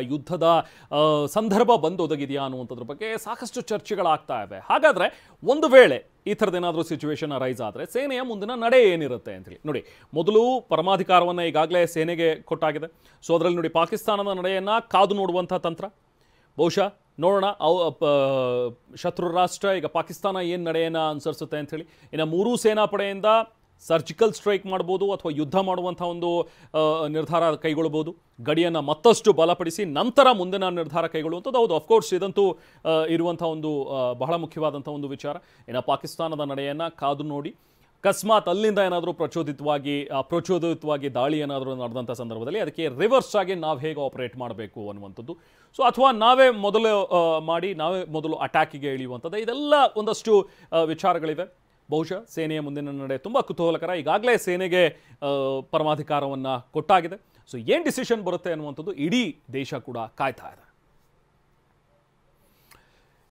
ಯುದ್ಧದ ಸಂದರ್ಭ ಬಂದೊದಗಿದೆಯಾ ಅನ್ನುವಂಥದ್ರ ಬಗ್ಗೆ ಸಾಕಷ್ಟು ಚರ್ಚೆಗಳಾಗ್ತಾ ಇವೆ. ಹಾಗಾದರೆ ಒಂದು ವೇಳೆ ಈ ಥರದ್ದೇನಾದರೂ ಸಿಚುವೇಶನ್ ಅರೈಸ್ ಆದರೆ ಸೇನೆಯ ಮುಂದಿನ ನಡೆ ಏನಿರುತ್ತೆ ಅಂತೇಳಿ ನೋಡಿ. ಮೊದಲು ಪರಮಾಧಿಕಾರವನ್ನು ಈಗಾಗಲೇ ಸೇನೆಗೆ ಕೊಟ್ಟಾಗಿದೆ. ಸೊ ಅದರಲ್ಲಿ ನೋಡಿ ಪಾಕಿಸ್ತಾನದ ನಡೆಯನ್ನು ಕಾದು ನೋಡುವಂಥ ತಂತ್ರ ಬಹುಶಃ ನೋಡೋಣ. ಶತ್ರು ರಾಷ್ಟ್ರ ಈಗ ಪಾಕಿಸ್ತಾನ ಏನು ನಡೆಯನ್ನು ಅನುಸರಿಸುತ್ತೆ ಅಂಥೇಳಿ. ಇನ್ನು ಮೂರೂ ಸೇನಾಪಡೆಯಿಂದ ಸರ್ಜಿಕಲ್ ಸ್ಟ್ರೈಕ್ ಮಾಡ್ಬೋದು ಅಥವಾ ಯುದ್ಧ ಮಾಡುವಂಥ ಒಂದು ನಿರ್ಧಾರ ಕೈಗೊಳ್ಬೋದು. ಗಡಿಯನ್ನು ಮತ್ತಷ್ಟು ಬಲಪಡಿಸಿ ನಂತರ ಮುಂದಿನ ನಿರ್ಧಾರ ಕೈಗೊಳ್ಳುವಂಥದ್ದು. ಹೌದು, ಅಫ್ಕೋರ್ಸ್ ಇದಂತೂ ಇರುವಂಥ ಒಂದು ಬಹಳ ಮುಖ್ಯವಾದಂಥ ಒಂದು ವಿಚಾರ. ಇನ್ನು ಪಾಕಿಸ್ತಾನದ ನಡೆಯನ್ನು ಕಾದು ನೋಡಿ ಅಕಸ್ಮಾತ್ ಅಲ್ಲಿಂದ ಏನಾದರೂ ಪ್ರಚೋದಿತವಾಗಿ ದಾಳಿ ಏನಾದರೂ ನಡೆದಂಥ ಸಂದರ್ಭದಲ್ಲಿ ಅದಕ್ಕೆ ರಿವರ್ಸ್ ಆಗಿ ನಾವು ಹೇಗೆ ಆಪರೇಟ್ ಮಾಡಬೇಕು ಅನ್ನುವಂಥದ್ದು. ಸೊ ಅಥವಾ ನಾವೇ ಮೊದಲು ಅಟ್ಯಾಕಿಗೆ ಇಳಿಯುವಂಥದ್ದು. ಇದೆಲ್ಲ ಒಂದಷ್ಟು ವಿಚಾರಗಳಿವೆ. ಬಹುಶಃ ಸೇನೆಯ ಮುಂದಿನ ನಡೆ ತುಂಬ ಕುತೂಹಲಕರ. ಈಗಾಗಲೇ ಸೇನೆಗೆ ಪರಮಾಧಿಕಾರವನ್ನು ಕೊಟ್ಟಾಗಿದೆ. ಸೊ ಏನು ಡಿಸಿಷನ್ ಬರುತ್ತೆ ಅನ್ನುವಂಥದ್ದು ಇಡೀ ದೇಶ ಕೂಡ ಕಾಯ್ತಾ ಇದೆ.